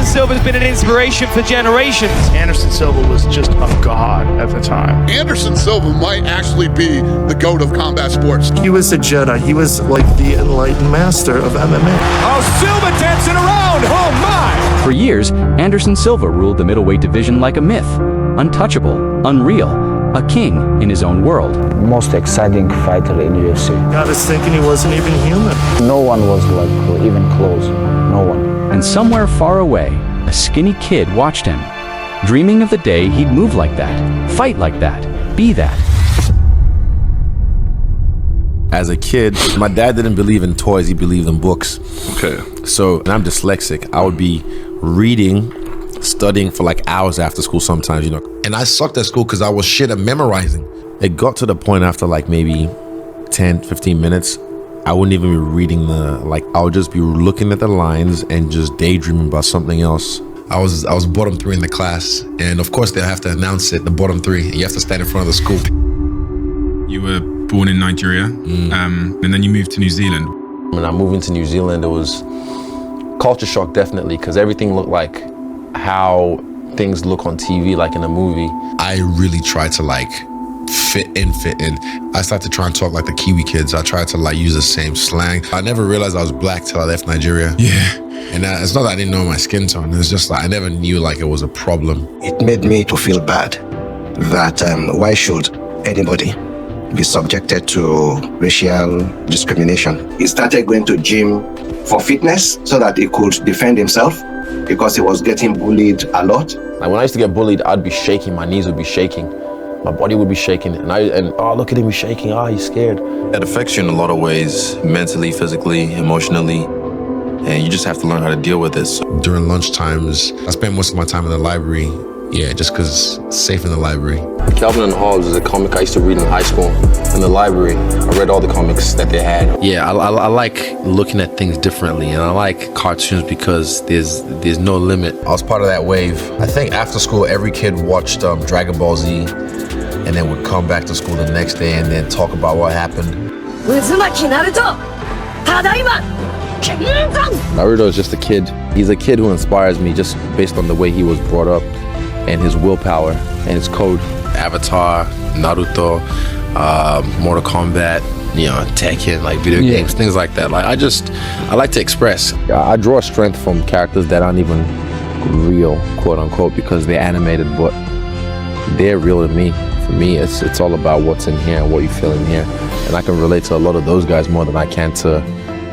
Silva's been an inspiration for generations. Anderson Silva was just a god at the time. Anderson Silva might actually be the GOAT of combat sports. He was a Jedi. He was like the enlightened master of MMA. Oh, Silva dancing around! Oh my! For years, Anderson Silva ruled the middleweight division like a myth, untouchable, unreal, a king in his own world. Most exciting fighter in UFC. Got us thinking he wasn't even human. No one was like even close. No one. And somewhere far away, a skinny kid watched him, dreaming of the day he'd move like that, fight like that, be that. As a kid, my dad didn't believe in toys, he believed in books. Okay. So, and I'm dyslexic, I would be reading, studying for like hours after school sometimes, you know. And I sucked at school because I was shit at memorizing. It got to the point after like maybe 10, 15 minutes, I wouldn't even be reading I would just be looking at the lines and just daydreaming about something else. I was bottom 3 in the class, and of course they'll have to announce it, the bottom 3, and you have to stand in front of the school. You were born in Nigeria, and then you moved to New Zealand. When I moved into New Zealand, it was culture shock, definitely, because everything looked like how things look on TV, like in a movie. I really tried to fit in. I started to try and talk like the Kiwi kids. I tried to use the same slang. I never realized I was black till I left Nigeria. Yeah. And it's not that I didn't know my skin tone. It's just I never knew it was a problem. It made me to feel bad that why should anybody be subjected to racial discrimination. He started going to gym for fitness so that he could defend himself because he was getting bullied a lot. When I used to get bullied, I'd be shaking, my knees would be shaking, my body would be shaking, and oh, look at him, he's shaking, oh, he's scared. It affects you in a lot of ways, mentally, physically, emotionally, and you just have to learn how to deal with it. During lunch times, I spent most of my time in the library. Yeah, just because it's safe in the library. Calvin and Hobbes is a comic I used to read in high school. In the library, I read all the comics that they had. Yeah, I like looking at things differently, and I like cartoons because there's no limit. I was part of that wave. I think after school, every kid watched Dragon Ball Z, and then would come back to school the next day and then talk about what happened. Naruto is just a kid. He's a kid who inspires me just based on the way he was brought up and his willpower and his code. Avatar, Naruto, Mortal Kombat, Tekken, video games, things like that. I like to express. I draw strength from characters that aren't even real, quote unquote, because they're animated, but they're real to me. For me, it's all about what's in here and what you feel in here. And I can relate to a lot of those guys more than I can to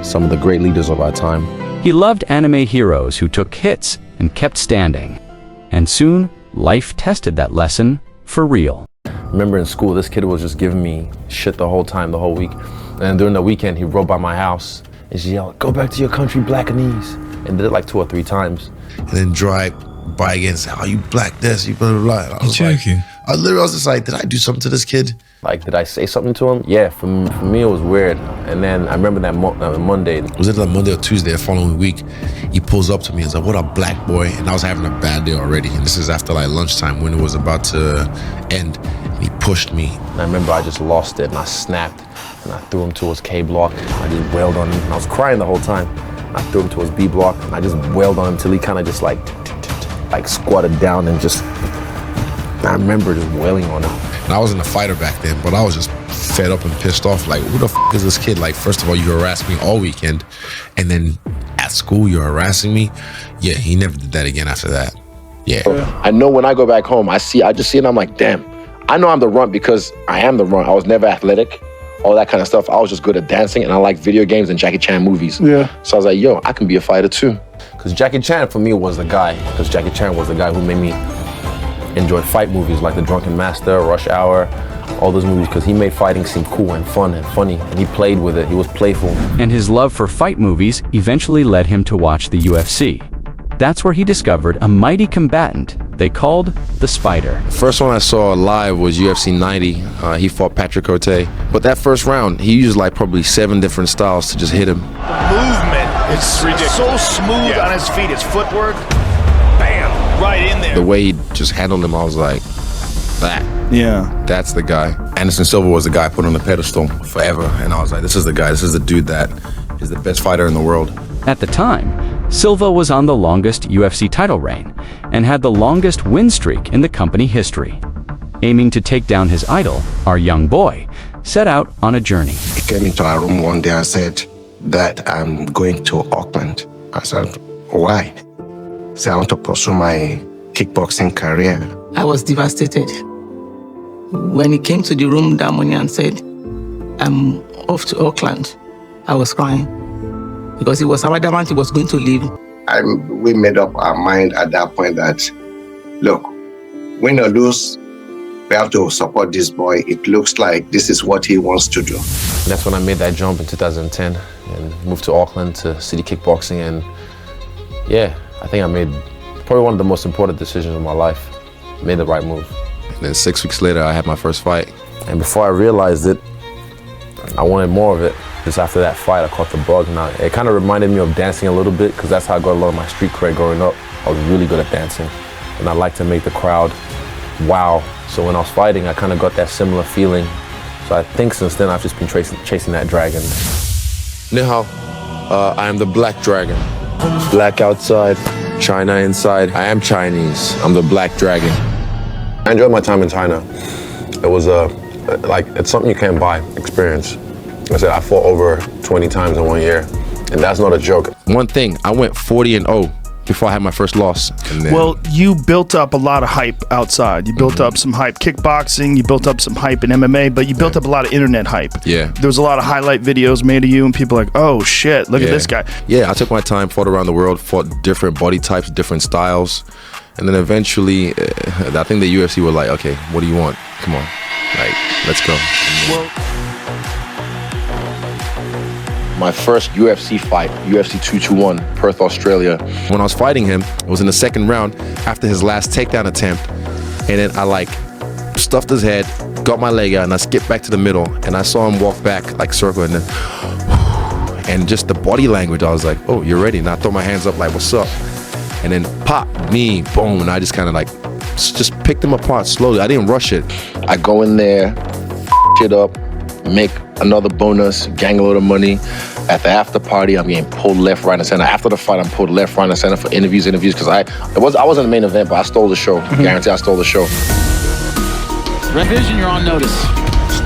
some of the great leaders of our time. He loved anime heroes who took hits and kept standing. And soon, life tested that lesson for real. Remember in school, this kid was just giving me shit the whole time, the whole week. And during the weekend, he rode by my house and she yelled, "Go back to your country, Blackanese." And did it 2 or 3 times. And then drive by again and say, "Oh, you black this, you blah, blah, blah." I was joking. I was just like, did I do something to this kid? Did I say something to him? Yeah, for me it was weird. And then I remember that Monday. Was it Monday or Tuesday the following week? He pulls up to me and says, "What up, black boy?" And I was having a bad day already. And this is after lunchtime when it was about to end. And he pushed me. And I remember I just lost it and I snapped. And I threw him to his K block. I just wailed on him. And I was crying the whole time. I threw him to his B block and I just wailed on him till he kind of just squatted down and just, I remember just wailing on him. And I wasn't a fighter back then, but I was just fed up and pissed off. Who the f is this kid? First of all, you harassed me all weekend, and then at school you're harassing me. Yeah, he never did that again after that. Yeah. I know when I go back home, I just see it and I'm like, damn, I know I'm the runt because I am the runt. I was never athletic, all that kind of stuff. I was just good at dancing and I like video games and Jackie Chan movies. Yeah. So I was like, yo, I can be a fighter too. Because Jackie Chan for me was the guy, because Jackie Chan was the guy who made me enjoy fight movies like The Drunken Master, Rush Hour, all those movies, because he made fighting seem cool and fun and funny, and he played with it, he was playful. And his love for fight movies eventually led him to watch the UFC. That's where he discovered a mighty combatant they called the Spider. First one I saw live was UFC 90. He fought Patrick Cote. But that first round, he used probably 7 different styles to just hit him. The movement is so smooth on his feet, his footwork, bam, right in there. The way he just handled him, I was like, that. Yeah. That's the guy. Anderson Silva was the guy I put on the pedestal forever. And I was like, this is the guy, this is the dude that is the best fighter in the world. At the time, Silva was on the longest UFC title reign and had the longest win streak in the company history. Aiming to take down his idol, our young boy set out on a journey. He came into our room one day and said that I'm going to Auckland. I said, why? He said, I want to pursue my kickboxing career. I was devastated. When he came to the room that morning and said, I'm off to Auckland, I was crying. Because it was adamant he was going to leave. We made up our mind at that point that, look, win or lose, we have to support this boy. It looks like this is what he wants to do. That's when I made that jump in 2010 and moved to Auckland to City Kickboxing. And yeah, I think I made probably one of the most important decisions of my life. Made the right move. And then 6 weeks later, I had my first fight. And before I realized it, I wanted more of it. Just after that fight, I caught the bug. Now, it kind of reminded me of dancing a little bit, because that's how I got a lot of my street cred growing up. I was really good at dancing, and I like to make the crowd wow. So when I was fighting, I kind of got that similar feeling. So I think since then, I've just been chasing that dragon. Ni hao, I am the Black Dragon. Black outside, China inside. I am Chinese. I'm the Black Dragon. I enjoyed my time in China. It was it's something you can't buy, experience. I said I fought over 20 times in 1 year, and that's not a joke. One thing, I went 40-0 before I had my first loss. Well, you built up a lot of hype outside. You built up some hype kickboxing, you built up some hype in MMA, but you built up a lot of internet hype. Yeah. There was a lot of highlight videos made of you, and people like, oh shit, look at this guy. Yeah, I took my time, fought around the world, fought different body types, different styles. And then eventually, I think the UFC were like, okay, what do you want? Come on, like, let's go. My first UFC fight, UFC 221, Perth, Australia. When I was fighting him, it was in the second round after his last takedown attempt. And then I stuffed his head, got my leg out, and I skipped back to the middle. And I saw him walk back, circle, and then, and just the body language, I was like, oh, you're ready. And I throw my hands up like, what's up? And then pop, me, boom. And I just kind of just picked him apart slowly. I didn't rush it. I go in there, it up, make another bonus, gang a lot of money. At the after party, I'm getting pulled left, right, and center. After the fight, I'm pulled left, right, and center for interviews, because I wasn't the main event, but I stole the show. Guarantee I stole the show. Red Vision, you're on notice.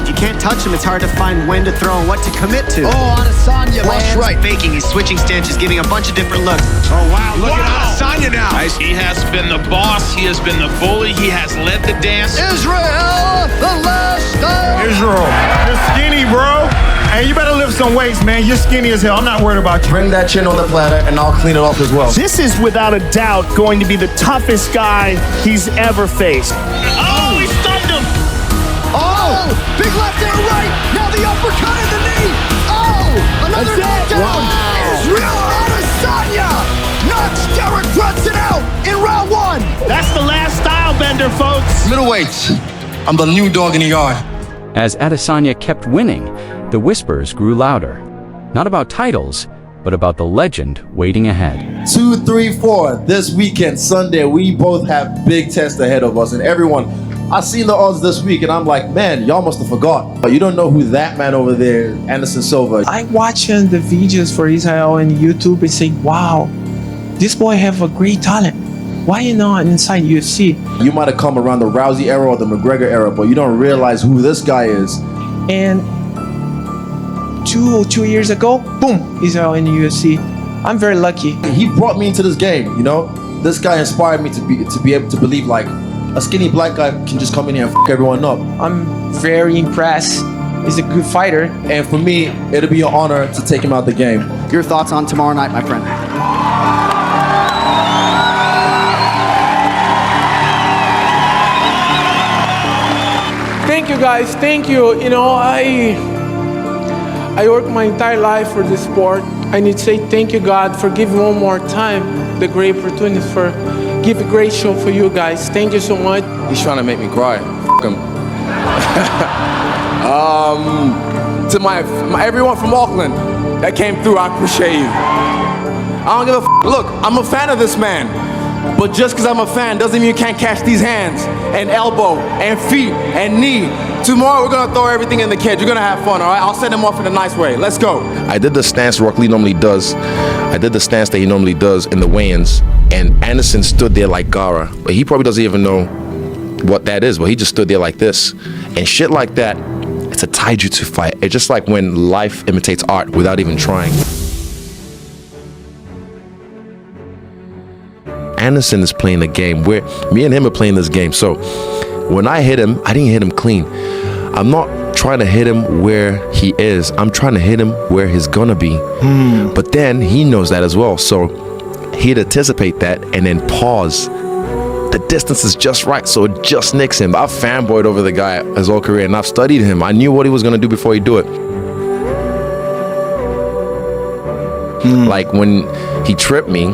You can't touch him. It's hard to find when to throw and what to commit to. Oh, Adesanya, Flush right. Faking. He's switching stances, giving a bunch of different looks. Oh, wow. Look at Adesanya now. He has been the boss. He has been the bully. He has led the dance. Israel, the last stand. Israel, you're skinny, bro. Hey, you better lift some weights, man. You're skinny as hell. I'm not worried about you. Bring that chin on the platter, and I'll clean it off as well. This is without a doubt going to be the toughest guy he's ever faced. Oh, he stunned him. Oh, big left and right. Now the uppercut and the knee. Oh, another knockdown. Israel Adesanya knocks Derek Brunson out in round one. That's the last style bender, folks. Middleweight, I'm the new dog in the yard. As Adesanya kept winning, the whispers grew louder. Not about titles, but about the legend waiting ahead. 2, 3, 4. This weekend, Sunday, we both have big tests ahead of us. And everyone, I seen the odds this week, and I'm like, man, y'all must have forgot. But you don't know who that man over there is, Anderson Silva. I watching the videos for Israel on YouTube and say, wow, this boy have a great talent. Why you not inside UFC? You might have come around the Rousey era or the McGregor era, but you don't realize who this guy is. And 2 years ago, boom, Israel in the UFC. I'm very lucky. He brought me into this game, you know? This guy inspired me to be able to believe like a skinny black guy can just come in here and f everyone up. I'm very impressed. He's a good fighter. And for me, it'll be an honor to take him out the game. Your thoughts on tomorrow night, my friend? Thank you guys, thank you. You know, I worked my entire life for this sport. I need to say thank you, God, for giving one more time the great opportunity for give a great show for you guys. Thank you so much. He's trying to make me cry. F him. To my everyone from Auckland that came through, I appreciate you. I don't give a f. Look, I'm a fan of this man. But just because I'm a fan doesn't mean you can't catch these hands and elbow and feet and knee. Tomorrow we're gonna throw everything in the cage. We're gonna have fun, all right? I'll send him off in a nice way. Let's go. I did the stance Rock Lee normally does. I I did the stance that he normally does in the weigh-ins, and Anderson stood there like Gara, but he probably doesn't even know what that is, but he just stood there like this. And shit like that, it's a taijutsu fight. It's just like when life imitates art without even trying. Anderson is playing the game where me and him are playing this game. So when I hit him, I didn't hit him clean. I'm not trying to hit him where he is. I'm trying to hit him where he's gonna be. But then he knows that as well. So he'd anticipate that and then pause. The distance is just right, so it just nicks him. I've fanboyed over the guy his whole career, and I've studied him. I knew what he was gonna do before he do it. Like when he tripped me,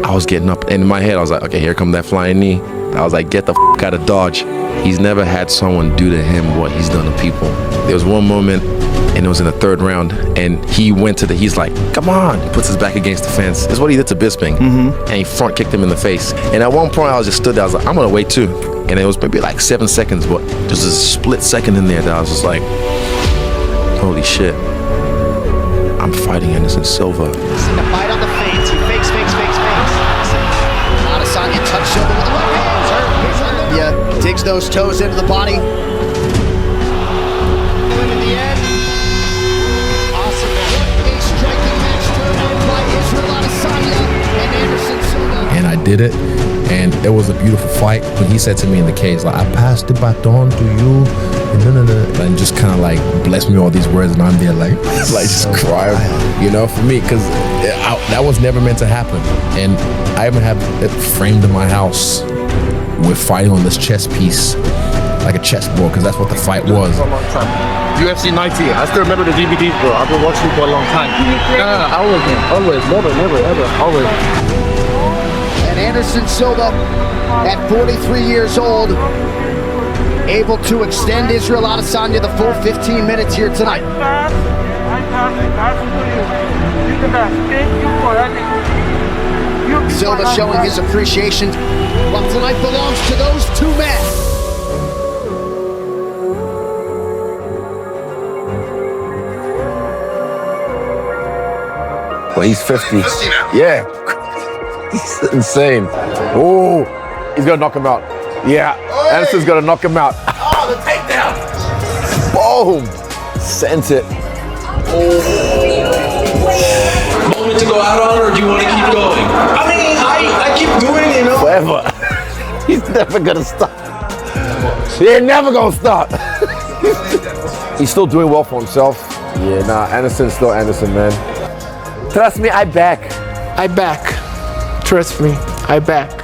I was getting up, and in my head I was like, okay, here come that flying knee. I was like, get the f out of Dodge. He's never had someone do to him what he's done to people. There was one moment, and it was in the third round, and he went to he's like, come on. He puts his back against the fence. It's what he did to Bisping. And he front kicked him in the face. And at one point I was just stood there, I was like, I'm gonna wait too. And it was maybe like 7 seconds, but there's a split second in there that I was just like, holy shit. I'm fighting Anderson Silva. The fight on the feints. He fakes. Adesanya touch shoulder with the right hand. Yeah, digs those toes into the body. In the end, awesome match. A striking match turned out by Israel Adesanya and Anderson Silva. And I did it, and it was a beautiful fight. When he said to me in the cage, like, I passed the baton to you, and just kind of like blessed me with all these words, and I'm there like just crying, you know, for me, because that was never meant to happen. And I even have it framed in my house. We're fighting on this chess piece, like a chessboard, because that's what the fight was. For a long time. UFC 90. I still remember the DVDs, bro. I've been watching for a long time. No, always, never, ever, always. And Anderson Silva, at 43 years old, able to extend Israel Adesanya the full 15 minutes here tonight. Silva showing his appreciation. Well, tonight belongs to those two men. Well, he's 50. Yeah. He's insane. Oh, he's gonna knock him out. Yeah, Anderson's gonna knock him out. Oh, the takedown. Boom. Sent it. Moment to go out on, or do you want to keep going? I mean, I keep doing, you know. Forever. He's never gonna stop. He ain't never gonna stop. He's still doing well for himself. Yeah, nah, Anderson's still Anderson, man. Trust me, I back. Trust me, I back.